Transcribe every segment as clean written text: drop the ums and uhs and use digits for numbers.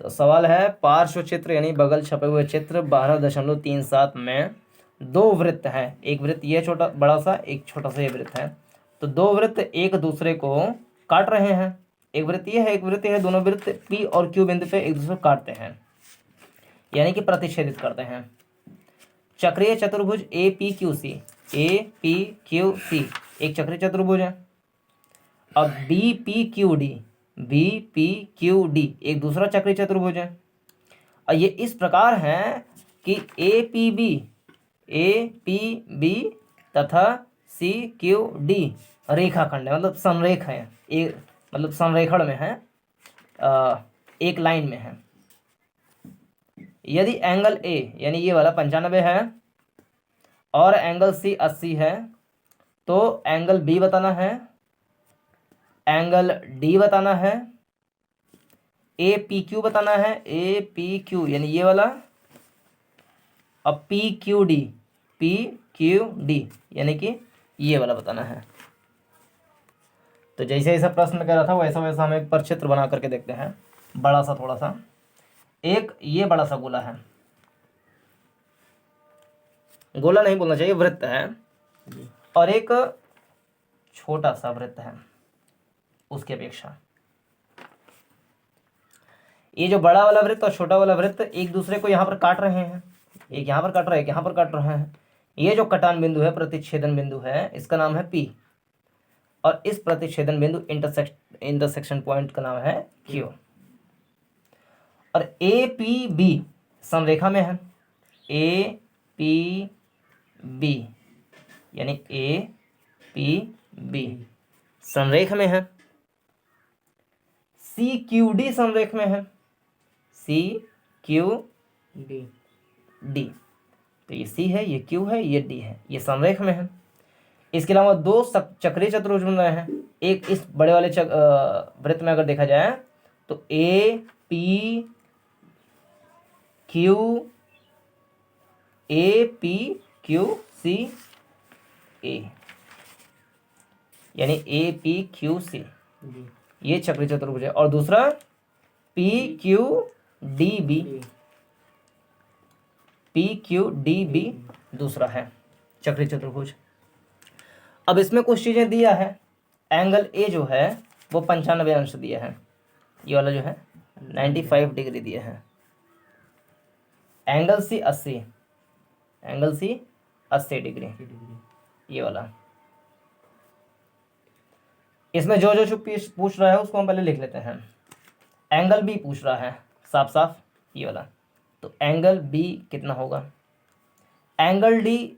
तो सवाल है पार्श्व चित्र यानी बगल छपे हुए चित्र 12.37 में दो वृत्त हैं, एक वृत्त ये छोटा बड़ा सा, एक छोटा सा ये वृत्त है। तो दो वृत्त एक दूसरे को काट रहे हैं, एक वृत्त ये है एक वृत्त ये है, दोनों वृत्त पी और क्यू बिंदु पे एक दूसरे को काटते हैं यानी कि प्रतिच्छेदित करते हैं। चक्रीय चतुर्भुज ए पी क्यू सी एक चक्रीय चतुर्भुज है। अब बी पी क्यू डी एक दूसरा चक्रीय चतुर्भुज है। और ये इस प्रकार है कि ए पी बी तथा सी क्यू डी रेखाखंड है, मतलब संरेख है, एक मतलब संरेखण में है, एक लाइन में है। यदि एंगल ए यानी ये वाला 95 है और एंगल सी 80 है तो एंगल बी बताना है, एंगल डी बताना है, ए पी क्यू बताना है, ए पी क्यू यानी ये वाला, अब पी क्यू डी यानी कि ये वाला बताना है। तो जैसे ऐसा प्रश्न कर रहा था वैसा वैसा हम एक परचित्र बना करके देखते हैं, बड़ा सा थोड़ा सा। एक ये बड़ा सा गोला है, गोला नहीं बोलना चाहिए, वृत्त है, और एक छोटा सा वृत्त है उसकी अपेक्षा। ये जो बड़ा वाला वृत्त और छोटा वाला वृत्त एक दूसरे को यहाँ पर काट रहे हैं, एक यहाँ पर काट रहा है, एक यहाँ पर काट रहे हैं। ये जो कटान बिंदु है, प्रतिच्छेदन बिंदु है, इसका नाम है P, और इस प्रतिच्छेदन बिंदु इंटरसेक्शन पॉइंट का नाम है Q। और ए पी बी संरेखा में है, ए पी बी यानी ए पी बी संरेख में है। सी क्यू डी संरेख में है, सी क्यू डी। तो ये सी है, ये क्यू है, ये डी है, ये संरेख में है। इसके अलावा दो चक्रीय चतुर्भुज बन रहे हैं। एक इस बड़े वाले वृत्त में अगर देखा जाए तो ए पी क्यू सी ए यानी ए पी क्यू सी, ये चक्रीय चतुर्भुज है। और दूसरा पी क्यू डी बी दूसरा है चक्रीय चतुर्भुज। अब इसमें कुछ चीजें दिया है। एंगल ए जो है वो 95 अंश दिया है, ये वाला जो है 95 डिग्री दिया है। एंगल सी 80 डिग्री, ये वाला। इसमें जो जो पूछ रहा है उसको हम पहले लिख लेते हैं। एंगल बी पूछ रहा है साफ साफ, ये वाला। तो एंगल बी कितना होगा। एंगल डी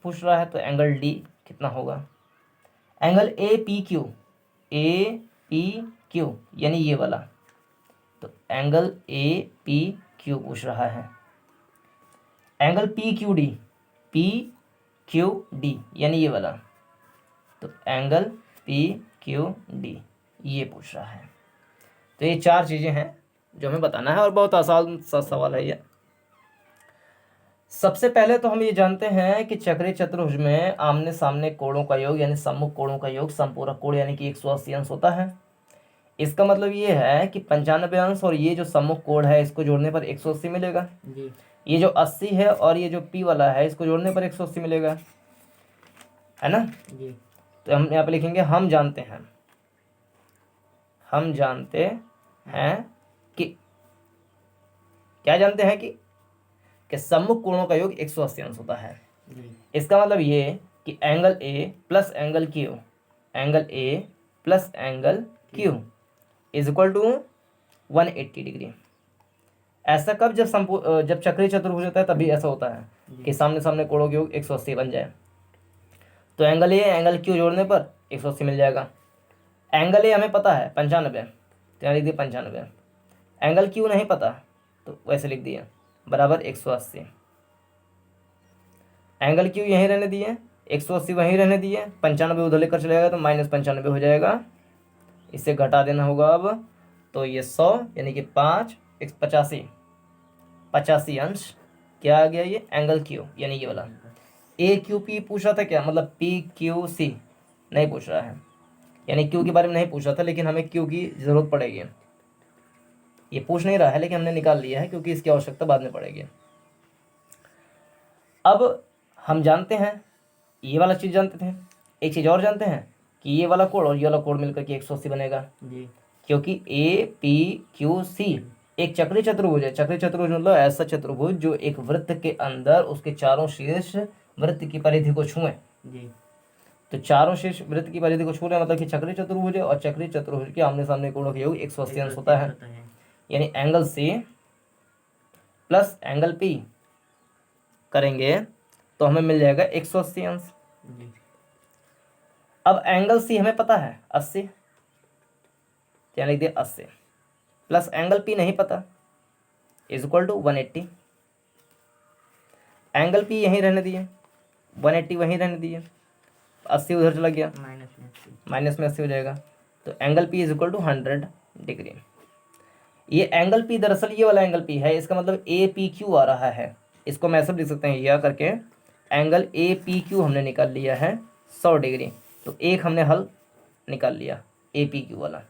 पूछ रहा है तो एंगल डी कितना होगा। एंगल ए पी क्यू यानी ये वाला, तो एंगल ए पी क्यू पूछ रहा है। एंगल पी क्यू डी यानी ये वाला, तो एंगल पी क्यू डी ये पूछ रहा है। तो ये चार चीज़ें हैं जो हमें बताना है, और बहुत आसान सा सवाल है ये। सबसे पहले तो हम ये जानते हैं कि चक्रीय चतुर्भुज में आमने सामने कोणों का योग यानी सम्मुख कोणों का योग समपूरक कोण यानी कि 180 अंश होता है। इसका मतलब ये है कि 95 अंश और ये जो सम्मुख कोण है इसको जोड़ने पर 180 मिलेगा जी। ये जो 80 है और ये जो P वाला है इसको जोड़ने पर 180 मिलेगा, है ना जी। तो हम यहाँ पे लिखेंगे हम जानते हैं कि क्या जानते हैं कि सम्मुख कोणों का योग 180 अंश होता है। इसका मतलब ये कि angle A plus angle Q is equal to 180 degree. ऐसा कब, जब चक्रीय चतुर्भुज होता है तभी ऐसा होता है कि सामने सामने कोणों का योग 180 बन जाए। तो एंगल ए एंगल क्यू जोड़ने पर 180 मिल जाएगा। एंगल ए हमें पता है 95, तो यहाँ लिख दिए 95। एंगल क्यू नहीं पता तो वैसे लिख दिए बराबर 180। एंगल क्यू यहीं रहने दिए, 180 वहीं रहने दिए, 95 उधर लेकर चलेगा तो -95 हो जाएगा। इससे घटा देना होगा अब, तो ये 100 यानी कि 5 85 अंश क्या आ गया, ये एंगल क्यू यानी ये वाला। ए क्यू पी पूछ रहा था क्या, मतलब पी क्यू सी नहीं पूछ रहा है, यानी क्यू के बारे में नहीं पूछ रहा था, लेकिन हमें क्यू की जरूरत पड़ेगी। ये पूछ नहीं रहा है लेकिन हमने निकाल लिया है क्योंकि इसकी आवश्यकता बाद में पड़ेगी। अब हम जानते हैं ये वाला चीज़ जानते थे, एक चीज़ और जानते हैं कि ये वाला कोण और ये वाला कोण मिलकर के 180 बनेगा जी। क्योंकि APQC एक चक्रीय चतुर्भुज है। चक्रीय चतुर्भुज मतलब ऐसा चतुर्भुज जो एक वृत्त के अंदर उसके चारों शीर्ष वृत्त की परिधि को छुए। जी। तो चारों शीर्ष वृत्त की परिधि को छू रहे मतलब कि चक्रीय चतुर्भुज है, और चक्रीय चतुर्भुज के आमने सामने कोणों का योग 180 अंश होता है। यानी angle C plus angle P करेंगे तो हमें मिल जाएगा 180 अंश। अब एंगल C हमें पता है 80, क्या लिख दिया 80, प्लस एंगल P नहीं पता is equal to 180। Angle P यहीं रहने दिए, 180 वहीं रहने दिए, 80 उधर चला गया, माइनस में 80 हो जाएगा। तो angle P is equal to 100 degree. ये एंगल P दरअसल ये वाला एंगल P है, इसका मतलब APQ आ रहा है। इसको मैं ऐसा लिख सकते हैं यह करके, एंगल APQ हमने निकाल लिया है 100 डिग्री। तो एक हमने हल निकाल लिया APQ वाला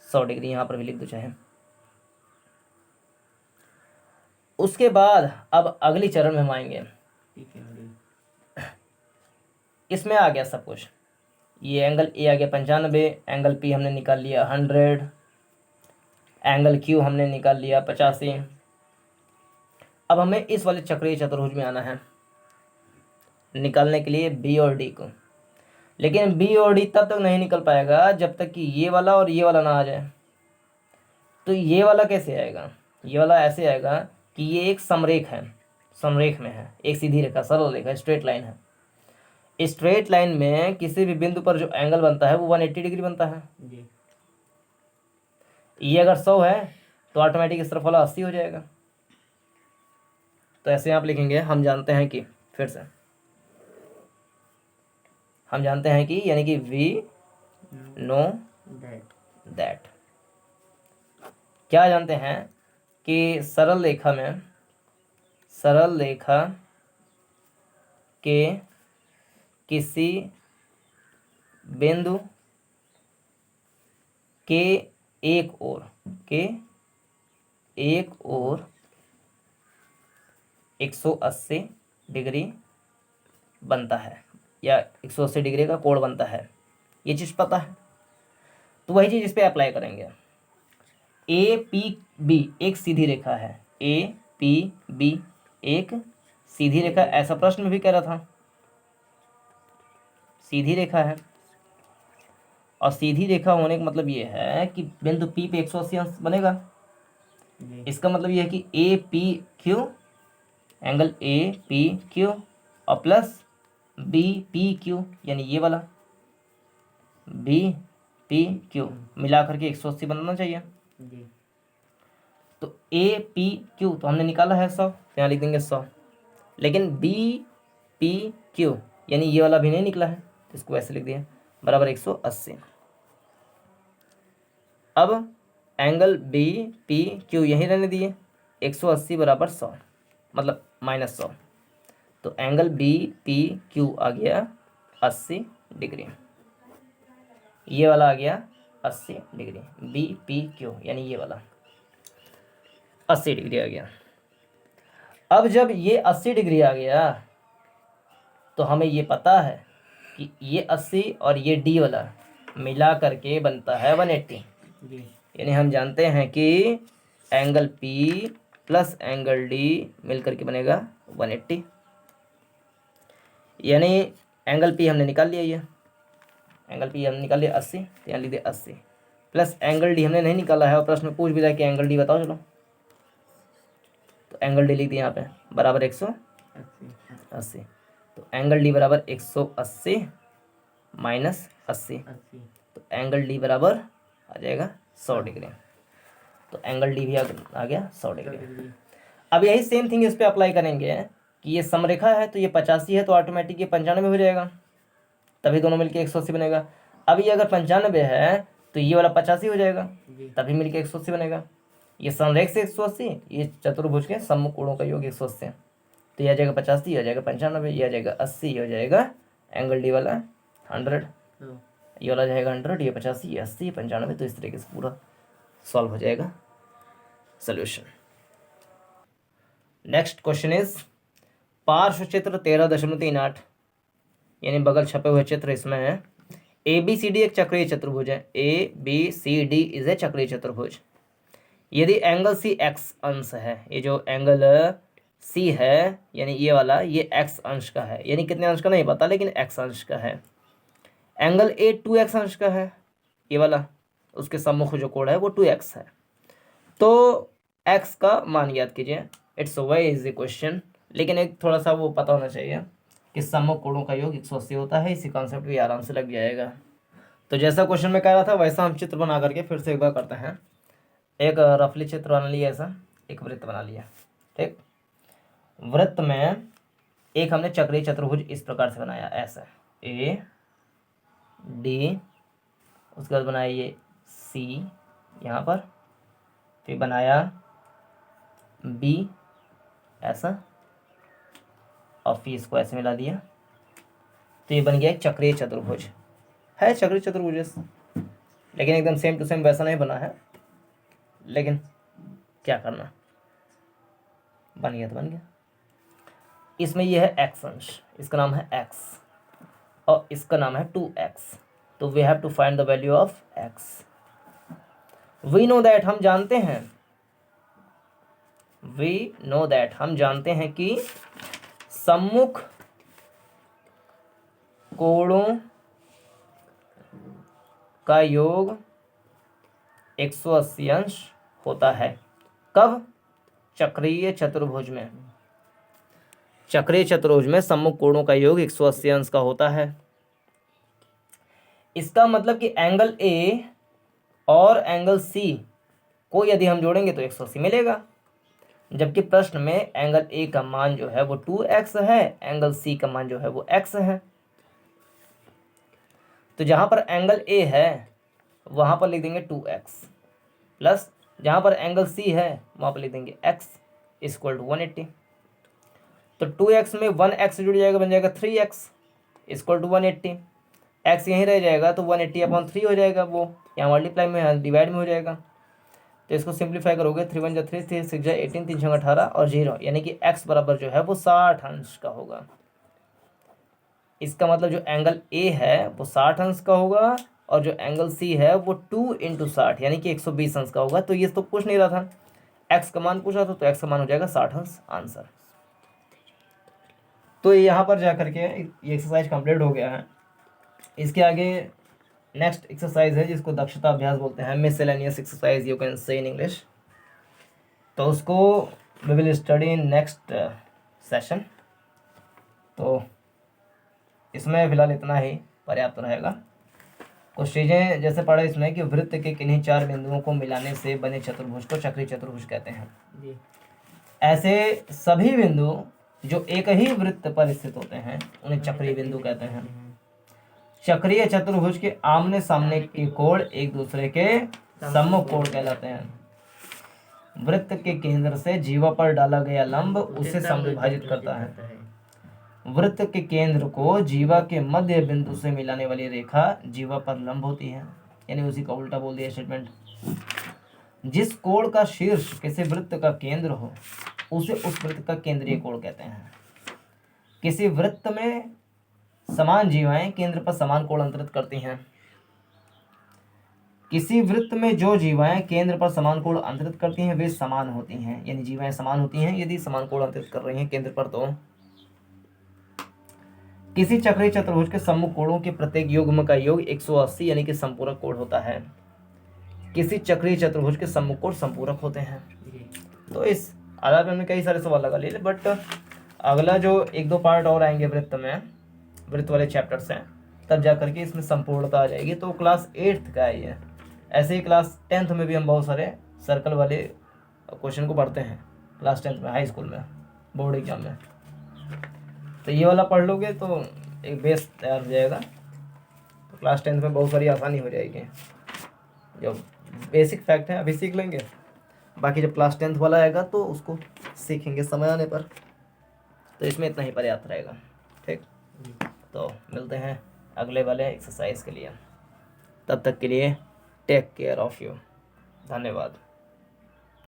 100 डिग्री, यहाँ पर भी लिख दो चाहे। उसके बाद अब अगली चरण में हम आएंगे। इसमें आ गया सब कुछ, ये एंगल A आ गया 95, एंगल P हमने निकाल लिया 100, एंगल Q हमने निकाल लिया 85। अब हमें इस वाले चक्रीय चतुर्भुज में आना है निकालने के लिए B और D को, लेकिन B और D तब तक नहीं निकल पाएगा जब तक कि ये वाला और ये वाला ना आ जाए। तो ये वाला कैसे आएगा, ये वाला ऐसे आएगा कि ये एक समरेख है, समरेख में है, एक सीधी रेखा, सरल रेखा, स्ट्रेट लाइन है। स्ट्रेट लाइन में किसी भी बिंदु पर जो एंगल बनता है वो 180 डिग्री बनता है जी। ये अगर 100 है तो ऑटोमेटिक इस तरफ वाला 80 हो जाएगा। तो ऐसे आप लिखेंगे, हम जानते हैं कि, फिर से हम जानते हैं कि, यानी कि वी नो दैट, क्या जानते हैं कि सरल रेखा में, सरल रेखा के किसी बिंदु के एक ओर, के एक ओर 180 डिग्री बनता है, या 180 डिग्री का कोण बनता है। ये चीज़ पता है, तो वही चीज़ इस पर अप्लाई करेंगे। APB एक सीधी रेखा है, APB एक सीधी रेखा, ऐसा प्रश्न में भी कह रहा था, सीधी रेखा है। और सीधी रेखा होने का मतलब ये है कि बिंदु P पे 180 अंश बनेगा। इसका मतलब ये है कि APQ, एंगल APQ और प्लस BPQ, यानी ये वाला BPQ मिला करके 180 बनना चाहिए जी। तो APQ तो हमने निकाला है 100, तो यहाँ लिख देंगे 100, लेकिन BPQ यानी ये वाला भी नहीं निकला है, तो इसको ऐसे लिख दिया बराबर 180। अब एंगल BPQ यहीं रहने दिए, 180 बराबर 100 मतलब माइनस 100, तो एंगल BPQ आ गया 80 डिग्री, ये वाला आ गया 80 डिग्री, BPQ यानी ये वाला 80 डिग्री आ गया। अब जब ये 80 डिग्री आ गया तो हमें ये पता है कि ये 80 और ये D वाला मिला करके बनता है 180, यानी हम जानते हैं कि angle P plus angle D मिल करके बनेगा 180, यानी एंगल P हमने निकाल लिया, ये एंगल P हमने निकाल लिया 80, तो यहाँ लिख दिया 80, प्लस एंगल D हमने नहीं निकाला है और प्रश्न में पूछ भी रहा है कि एंगल D बताओ, चलो तो एंगल D लिख दिया यहाँ पे बराबर 180, तो एंगल D बराबर 180 माइनस 80, तो एंगल D बराबर आ जाएगा 100 डिग्री, तो एंगल D भी आ गया 100 डिग्री। अब यही सेम थिंग इस पे अप्लाई करेंगे कि ये समरेखा है तो ये 85 है, तो ऑटोमेटिक ये 95 हो जाएगा, तभी दोनों मिलके 180 बनेगा। अब ये अगर 95 है तो ये वाला 85 हो जाएगा, तभी मिलके 180 बनेगा। ये समरेख से 180, ये चतुर्भुज के सम्मुख कोणों का योग 180, तो यह आ जाएगा 85, यह आ जाएगा 95, यह आ जाएगा 80, यह हो जाएगा एंगल D वाला 100, ये वाला जाएगा 100, ये 85, ये 80, 95, तो इस तरीके से पूरा सॉल्व हो जाएगा। सोल्यूशन। नेक्स्ट क्वेश्चन इज पार्श्व चित्र 13.38 यानी बगल छपे हुए चित्र इसमें है। ABCD एक चक्रीय चतुर्भुज है। ABCD इज ए चक्रीय चतुर्भुज। यदि एंगल सी एक्स अंश है, ये जो एंगल सी है यानी ये वाला, ये एक्स अंश का है, यानी कितने अंश का नहीं पता लेकिन एक्स अंश का है। एंगल ए 2x अंश का है, ये वाला, उसके सम्मुख जो कोण है वो 2x है। तो x का मान ज्ञात कीजिए। इट्स वेरी इजी क्वेश्चन, लेकिन एक थोड़ा सा वो पता होना चाहिए कि सम्मुख कोणों का योग 180 होता है। इसी कॉन्सेप्ट भी आराम से लग जाएगा। तो जैसा क्वेश्चन में कह रहा था वैसा हम चित्र बना करके फिर से एक बार करते हैं। एक रफली चित्र बना लिया, ऐसा एक वृत्त बना लिया। ठीक, वृत्त में एक हमने चक्रीय चतुर्भुज इस प्रकार से बनाया, ऐसा A D, उसके बाद बनाया ये C यहाँ पर, फिर बनाया B ऐसा, और फिर इसको ऐसे मिला दिया। तो ये बन गया एक चक्रीय चतुर्भुज है। चक्रीय चतुर्भुज लेकिन एकदम सेम टू सेम वैसा नहीं बना है, लेकिन क्या करना, बन गया तो बन गया। इसमें यह है x अंश, इसका नाम है x और इसका नाम है 2x। तो we have to find the value of x। We know that, हम जानते हैं, वी नो दैट, हम जानते हैं कि सम्मुख कोणों का योग 180 अंश होता है। कब? चक्रीय चतुर्भुज में। चक्रीय चतुर्भुज में सम्मुख कोणों का योग 180 अंश का होता है। इसका मतलब कि एंगल ए और एंगल सी को यदि हम जोड़ेंगे तो 180 मिलेगा, जबकि प्रश्न में एंगल ए का मान जो है वो 2x है, एंगल सी का मान जो है वो x है। तो जहां पर एंगल ए है वहां पर लिख देंगे 2x, प्लस जहां पर एंगल सी है वहां पर लिख देंगे x इक्वल टू 180। तो 2x में 1x जुड़ जाएगा, बन जाएगा 3x इक्वल टू 180। x यहीं रह जाएगा तो 180/3 हो जाएगा, वो यहाँ मल्टीप्लाई में डिवाइड में हो जाएगा। तो इसको सिंप्लीफाई करोगे, 3 1 3 3 6 18 3 6 18 और 0, यानी कि x बराबर जो है वो 60 अंश का होगा। इसका मतलब जो एंगल ए है वो 60 अंश का होगा और जो एंगल सी है वो 2 × 60 यानी कि 120 अंश का होगा। तो ये तो पूछ नहीं रहा था, x का मान पूछ रहा था, तो x का मान हो जाएगा 60 अंश आंसर। तो यहाँ पर जा करके ये एक्सरसाइज कंप्लीट हो गया है। इसके आगे नेक्स्ट एक्सरसाइज है जिसको दक्षता अभ्यास बोलते हैं, miscellaneous exercise you can say in English. तो उसको we will study in next session. तो इसमें फिलहाल इतना ही पर्याप्त रहेगा। कुछ चीज़ें जैसे पढ़े इसमें कि वृत्त के किन्हीं 4 बिंदुओं को मिलाने से बने चतुर्भुज को चक्रीय चतुर्भुज कहते हैं जी। ऐसे सभी बिंदु जो एक ही वृत्त पर स्थित होते हैं उन्हें चक्रीय बिंदु कहते हैं। चक्रीय चतुर्भुज के आमने सामने के कोण एक दूसरे के सम्मुख कोण कहलाते हैं। वृत्त के केंद्र से जीवा पर डाला गया लंब उसे समविभाजित करता है। वृत्त के केंद्र को जीवा के मध्य बिंदु से मिलाने वाली रेखा जीवा पर लंब होती है, यानी उसी का उल्टा बोल दिया स्टेटमेंट। जिस कोण का शीर्ष किसी वृत्त का केंद्र हो उसे उस वृत्त का केंद्रीय कोण कहते हैं। किसी वृत्त में समान जीवाएं केंद्र पर समान कोण अंतरित करती हैं। किसी वृत्त में जो जीवाएं केंद्र पर समान कोण अंतरित करती हैं वे समान होती हैं, यानी जीवाएं समान होती हैं यदि समान कोण अंतरित कर रही हैं केंद्र पर। तो किसी चक्रीय चतुर्भुज के सम्मुख कोणों के प्रत्येक युग्म का योग 180 यानी कि संपूरक कोण होता है। किसी चक्रीय चतुर्भुज के सम्मुख कोण संपूरक होते हैं। तो इस आधार पर हमने कई सारे सवाल लगा लिए, बट अगला जो 1-2 पार्ट और आएंगे वृत्त में, वृत्त वाले चैप्टर से, तब जा करके इसमें संपूर्णता आ जाएगी। तो क्लास 8th का है ये। ऐसे ही क्लास 10th में भी हम बहुत सारे सर्कल वाले क्वेश्चन को पढ़ते हैं क्लास 10th में, हाई स्कूल में, बोर्ड एग्जाम में। तो ये वाला पढ़ लोगे तो एक बेस तैयार हो जाएगा। तो क्लास 10th में बहुत सारी आसानी हो जाएगी। जो बेसिक फैक्ट है अभी सीख लेंगे, बाकी जब क्लास 10th वाला आएगा तो उसको सीखेंगे समय आने पर। तो इसमें इतना ही पर्याप्त रहेगा। ठीक, तो मिलते हैं अगले वाले एक्सरसाइज के लिए। तब तक के लिए टेक केयर ऑफ़ यू। धन्यवाद।